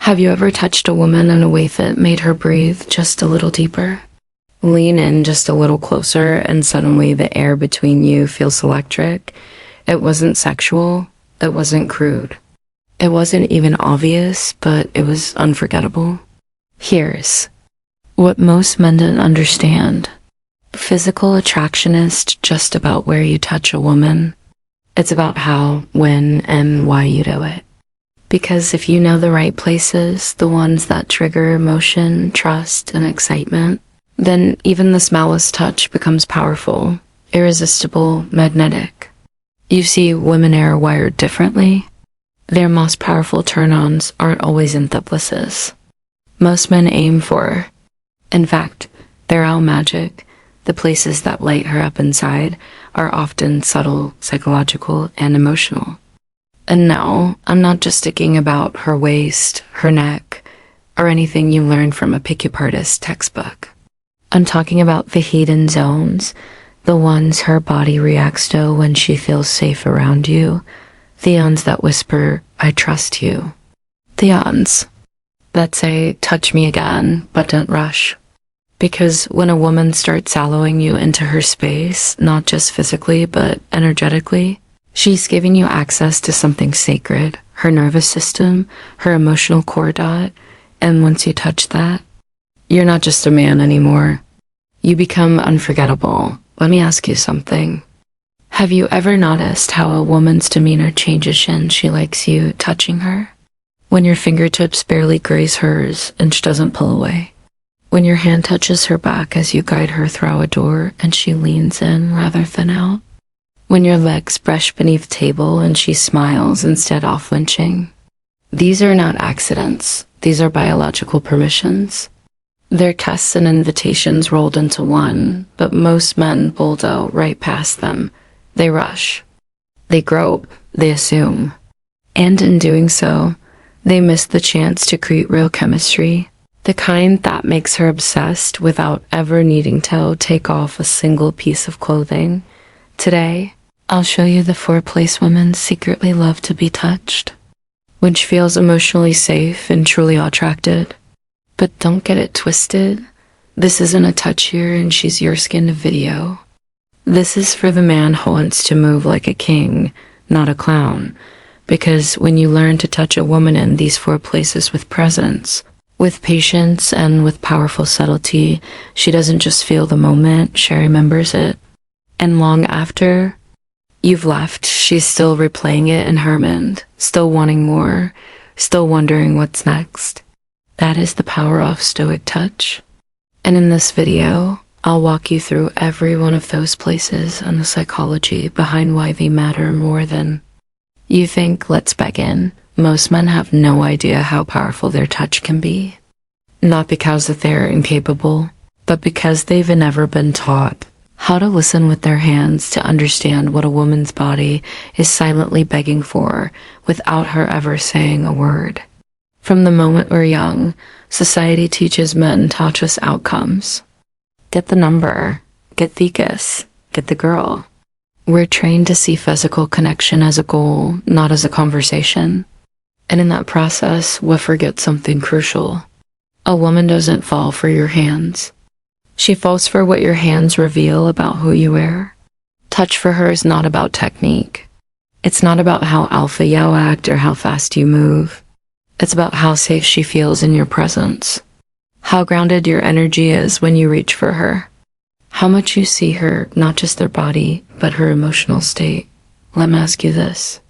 Have you ever touched a woman in a way that made her breathe just a little deeper? Lean in just a little closer, and suddenly the air between you feels electric. It wasn't sexual. It wasn't crude. It wasn't even obvious, but it was unforgettable. Here's what most men didn't understand. Physical attraction is just about where you touch a woman. It's about how, when, and why you do it. Because if you know the right places, the ones that trigger emotion, trust, and excitement, then even the smallest touch becomes powerful, irresistible, magnetic. You see, women are wired differently. Their most powerful turn-ons aren't always in the places most men aim for. In fact, their own magic, the places that light her up inside, are often subtle, psychological, and emotional. And no, I'm not just sticking about her waist, her neck, or anything you learned from a pickup artist textbook. I'm talking about the hidden zones, the ones her body reacts to when she feels safe around you, the ones that whisper, "I trust you." The ones that say, "Touch me again, but don't rush." Because when a woman starts allowing you into her space, not just physically, but energetically, she's giving you access to something sacred, her nervous system, her emotional core dot, and once you touch that, you're not just a man anymore. You become unforgettable. Let me ask you something. Have you ever noticed how a woman's demeanor changes when she likes you touching her? When your fingertips barely graze hers and she doesn't pull away. When your hand touches her back as you guide her through a door and she leans in rather than out. When your legs brush beneath the table and she smiles instead of flinching. These are not accidents. These are biological permissions. They're tests and invitations rolled into one, but most men bulldoze right past them. They rush. They grope. They assume. And in doing so, they miss the chance to create real chemistry. The kind that makes her obsessed without ever needing to take off a single piece of clothing. Today, I'll show you the 4 places women secretly love to be touched, which feels emotionally safe and truly attracted. But don't get it twisted. This isn't a touch here and she's your skin video. This is for the man who wants to move like a king, not a clown. Because when you learn to touch a woman in these 4 places with presence, with patience, and with powerful subtlety, she doesn't just feel the moment, she remembers it. And long after you've left, she's still replaying it in her mind, still wanting more, still wondering what's next. That is the power of Stoic touch. And in this video, I'll walk you through every one of those places and the psychology behind why they matter more than you think. Let's begin. Most men have no idea how powerful their touch can be. Not because that they're incapable, but because they've never been taught how to listen with their hands to understand what a woman's body is silently begging for without her ever saying a word. From the moment we're young, society teaches men to just outcomes. Get the number, get the kiss, get the girl. We're trained to see physical connection as a goal, not as a conversation. And in that process, we forget something crucial. A woman doesn't fall for your hands. She falls for what your hands reveal about who you are. Touch for her is not about technique. It's not about how alpha you act or how fast you move. It's about how safe she feels in your presence. How grounded your energy is when you reach for her. How much you see her, not just their body, but her emotional state. Let me ask you this.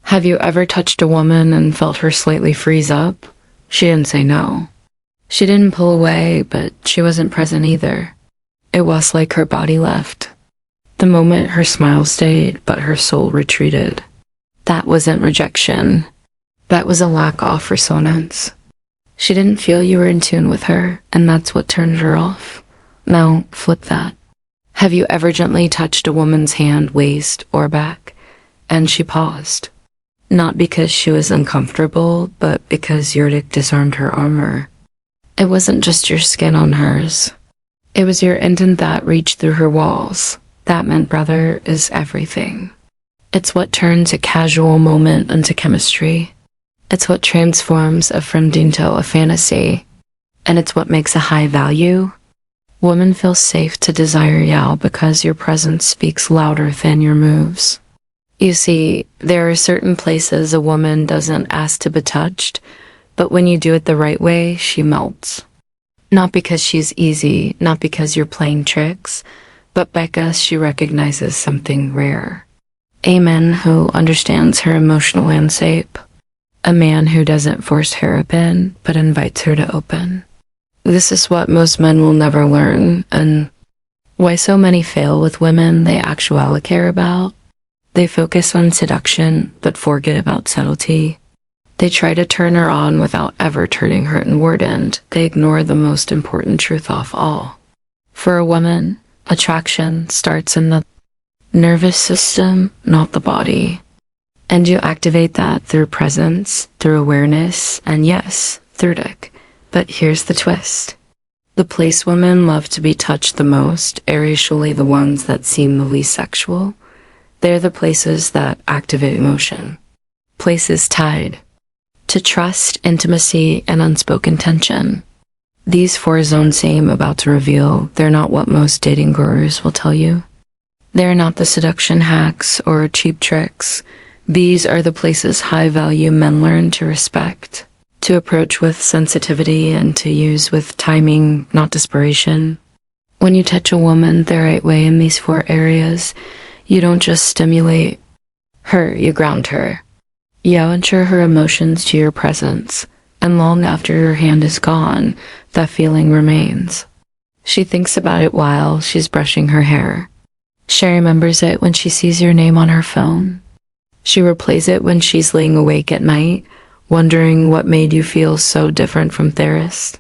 Have you ever touched a woman and felt her slightly freeze up? She didn't say no. She didn't pull away, but she wasn't present either. It was like her body left. The moment her smile stayed, but her soul retreated. That wasn't rejection. That was a lack of resonance. She didn't feel you were in tune with her, and that's what turned her off. Now, flip that. Have you ever gently touched a woman's hand, waist, or back, and she paused? Not because she was uncomfortable, but because your dick disarmed her armor. It wasn't just your skin on hers. It was your intent that reached through her walls. That meant, brother, is everything. It's what turns a casual moment into chemistry. It's what transforms a friend into a fantasy, and it's what makes a high value. Women feel safe to desire you because your presence speaks louder than your moves. You see, there are certain places a woman doesn't ask to be touched, but when you do it the right way, she melts. Not because she's easy, not because you're playing tricks, but because she recognizes something rare. A man who understands her emotional landscape. A man who doesn't force her open, but invites her to open. This is what most men will never learn, and why so many fail with women they actually care about. They focus on seduction, but forget about subtlety. They try to turn her on without ever turning her inward, and they ignore the most important truth of all. For a woman, attraction starts in the nervous system, not the body. And you activate that through presence, through awareness, and yes, through dick. But here's the twist. The place women love to be touched the most are usually the ones that seem the least sexual. They're the places that activate emotion. Places tied to trust, intimacy, and unspoken tension. These 4 zones I'm about to reveal, they're not what most dating gurus will tell you. They're not the seduction hacks or cheap tricks. These are the places high-value men learn to respect, to approach with sensitivity, and to use with timing, not desperation. When you touch a woman the right way in these 4 areas, you don't just stimulate her, you ground her. You ensure her emotions to your presence, and long after your hand is gone, that feeling remains. She thinks about it while she's brushing her hair. She remembers it when she sees your name on her phone. She replays it when she's laying awake at night, wondering what made you feel so different from Therist.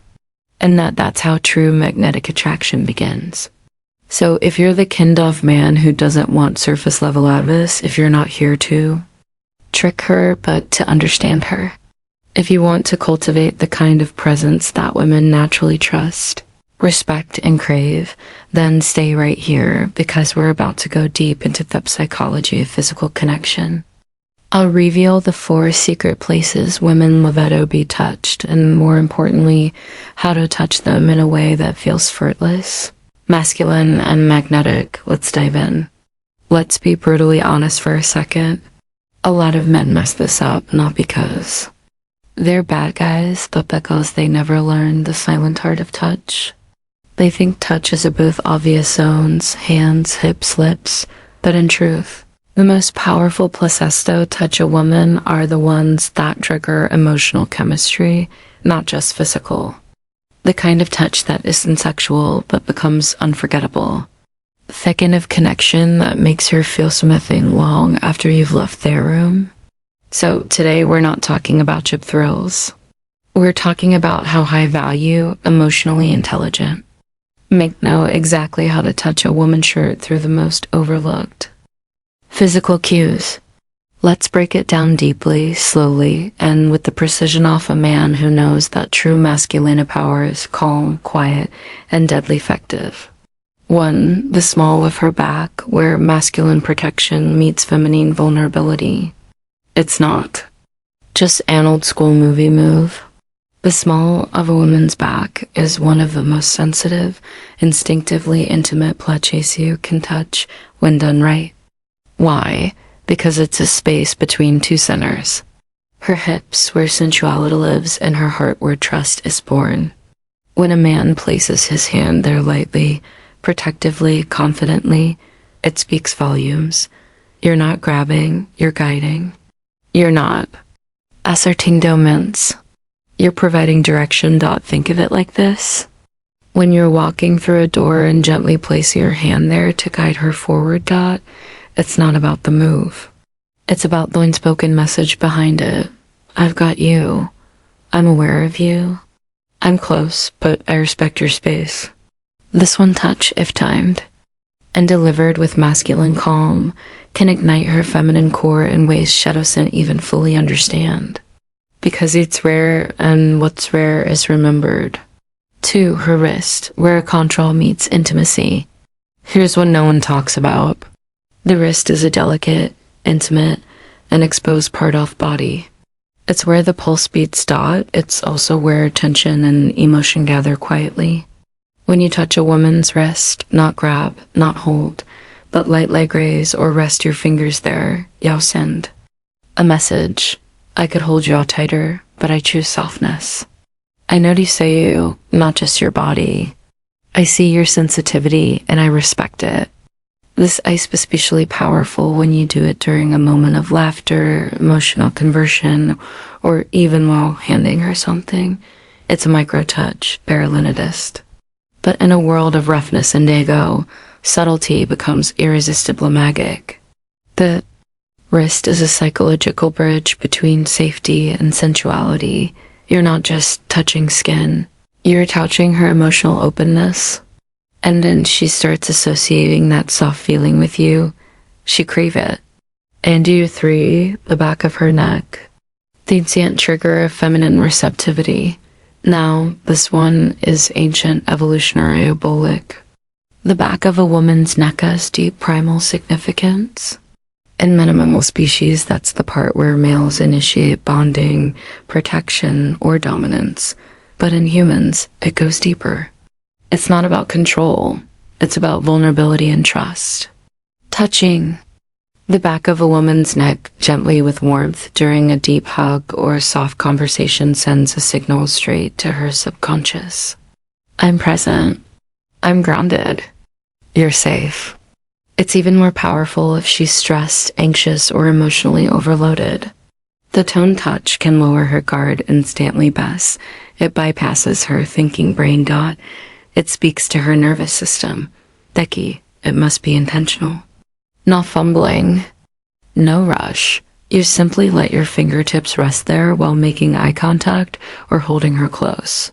And that's how true magnetic attraction begins. So if you're the kind of man who doesn't want surface level Elvis, if you're not here to trick her, but to understand her. If you want to cultivate the kind of presence that women naturally trust, respect, and crave, then stay right here because we're about to go deep into the psychology of physical connection. I'll reveal the 4 secret places women love to be touched, and more importantly, how to touch them in a way that feels effortless, masculine, and magnetic. Let's dive in. Let's be brutally honest for a second. A lot of men mess this up, not because they're bad guys, but because they never learned the silent art of touch. They think touch is both obvious zones, hands, hips, lips, but in truth, the most powerful places to touch a woman are the ones that trigger emotional chemistry, not just physical. The kind of touch that isn't sexual but becomes unforgettable. The kind of connection that makes her feel something long after you've left their room. So today we're not talking about cheap thrills. We're talking about how high value, emotionally intelligent. Make know exactly how to touch a woman's shirt through the most overlooked physical cues. Let's break it down deeply, slowly, and with the precision of a man who knows that true masculine power is calm, quiet, and deadly effective. 1. The small of her back, where masculine protection meets feminine vulnerability. It's not just an old school movie move. The small of a woman's back is one of the most sensitive, instinctively intimate places you can touch when done right. Why? Because it's a space between 2 centers. Her hips, where sensuality lives, and her heart, where trust is born. When a man places his hand there lightly, protectively, confidently, it speaks volumes. You're not grabbing, you're guiding. You're not asserting dominance. You're providing direction. Think of it like this. When you're walking through a door and gently place your hand there to guide her forward, it's not about the move. It's about the unspoken message behind it. I've got you. I'm aware of you. I'm close, but I respect your space. This one touch, if timed, and delivered with masculine calm, can ignite her feminine core in ways she doesn't even fully understand. Because it's rare, and what's rare is remembered. 2. Her wrist, where control meets intimacy. Here's what no one talks about. The wrist is a delicate, intimate, and exposed part of body. It's where the pulse beats dot. It's also where tension and emotion gather quietly. When you touch a woman's wrist, not grab, not hold, but lightly graze or rest your fingers there, you'll send a message. I could hold you all tighter, but I choose softness. I notice you, not just your body. I see your sensitivity and I respect it. This ice is especially powerful when you do it during a moment of laughter, emotional conversion, or even while handing her something. It's a micro touch, barolinidist. But in a world of roughness and ego, subtlety becomes irresistibly magic. The wrist is a psychological bridge between safety and sensuality. You're not just touching skin, you're touching her emotional openness. And then she starts associating that soft feeling with you. She crave it. And you three, the back of her neck. The ancient trigger of feminine receptivity. Now, this one is ancient evolutionary obolic. The back of a woman's neck has deep primal significance. In many mammal species, that's the part where males initiate bonding, protection, or dominance. But in humans, it goes deeper. It's not about control. It's about vulnerability and trust. Touching the back of a woman's neck gently with warmth during a deep hug or a soft conversation sends a signal straight to her subconscious. I'm present. I'm grounded. You're safe. It's even more powerful if she's stressed, anxious, or emotionally overloaded. The tone touch can lower her guard instantly best. It bypasses her thinking brain dot. It speaks to her nervous system. Becky, it must be intentional. Not fumbling. No rush. You simply let your fingertips rest there while making eye contact or holding her close.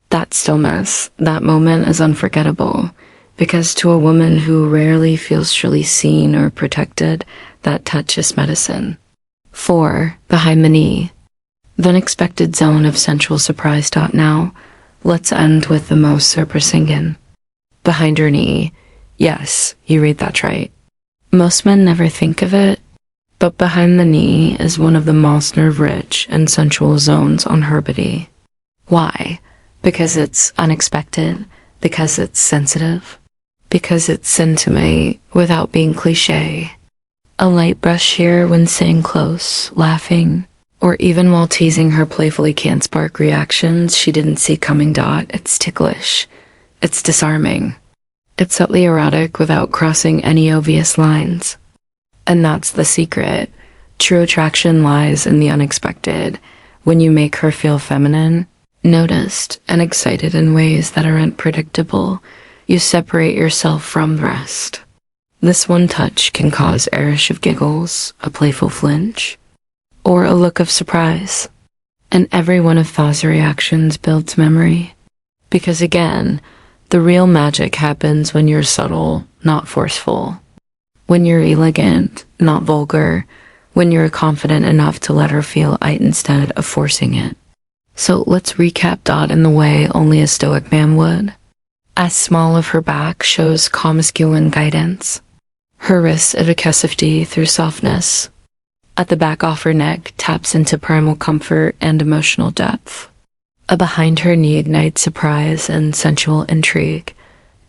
That stillness, that moment is unforgettable, because to a woman who rarely feels truly seen or protected, that touch is medicine. 4. Behind the knee. The unexpected zone of sensual surprise. Now, let's end with the most surprising. Behind her knee. Yes, you read that right. Most men never think of it, but behind the knee is one of the most nerve-rich and sensual zones on her body. Why? Because it's unexpected, because it's sensitive, because it's intimate without being cliché. A light brush here when sitting close, laughing, or even while teasing her playfully can spark reactions she didn't see coming. It's ticklish. It's disarming. It's subtly erotic without crossing any obvious lines. And that's the secret. True attraction lies in the unexpected. When you make her feel feminine, noticed, and excited in ways that aren't predictable, you separate yourself from the rest. This one touch can cause a rush of giggles, a playful flinch, or a look of surprise. And every one of those reactions builds memory. Because again, the real magic happens when you're subtle, not forceful. When you're elegant, not vulgar. When you're confident enough to let her feel it instead of forcing it. So let's recap. In the way only a Stoic man would. As small of her back shows calm masculine guidance. Her wrist efficacy through softness. At the back of her neck taps into primal comfort and emotional depth. A behind her knee ignites surprise and sensual intrigue.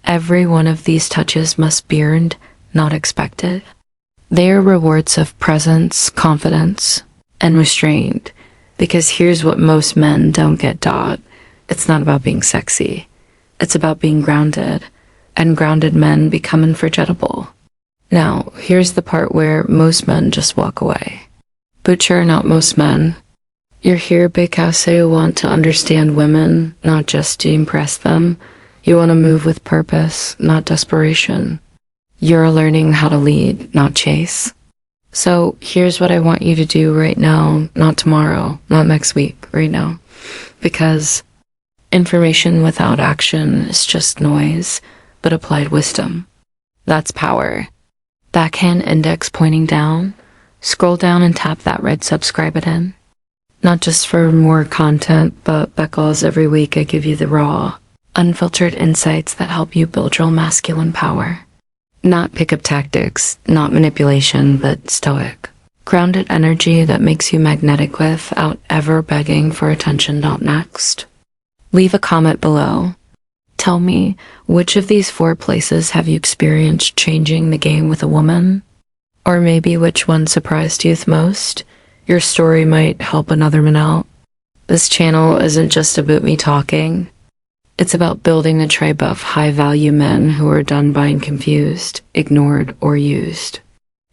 Every one of these touches must be earned, not expected. They are rewards of presence, confidence, and restraint. Because here's what most men don't get. It's not about being sexy. It's about being grounded. And grounded men become unforgettable. Now, here's the part where most men just walk away. But you're not most men. You're here because you want to understand women, not just to impress them. You want to move with purpose, not desperation. You're learning how to lead, not chase. So here's what I want you to do right now, not tomorrow, not next week, right now. Because information without action is just noise, but applied wisdom. That's power. Backhand index pointing down. Scroll down and tap that red subscribe button. Not just for more content, but because every week I give you the raw, unfiltered insights that help you build your masculine power. Not pickup tactics, not manipulation, but stoic. Grounded energy that makes you magnetic without ever begging for attention. Next. Leave a comment below. Tell me, which of these 4 places have you experienced changing the game with a woman? Or maybe which one surprised you the most? Your story might help another man out. This channel isn't just about me talking. It's about building a tribe of high-value men who are done being confused, ignored, or used.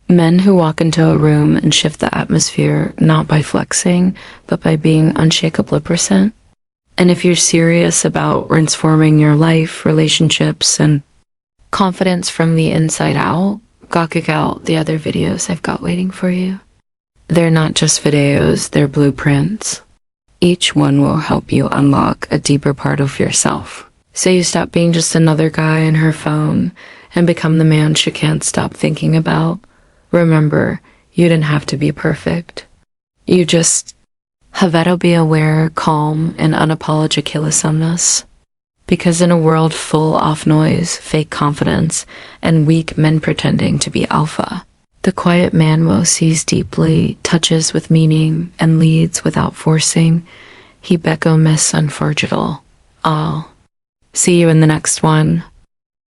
Men who walk into a room and shift the atmosphere not by flexing, but by being unshakably present. And if you're serious about transforming your life, relationships, and confidence from the inside out, go check out the other videos I've got waiting for you. They're not just videos, they're blueprints. Each one will help you unlock a deeper part of yourself. So you stop being just another guy in her phone and become the man she can't stop thinking about. Remember, you didn't have to be perfect. You just have to be aware, calm, and unapologetic. Because in a world full of noise, fake confidence, and weak men pretending to be alpha, the quiet man sees deeply, touches with meaning, and leads without forcing. He become miss unforgettable. I'll see you in the next one.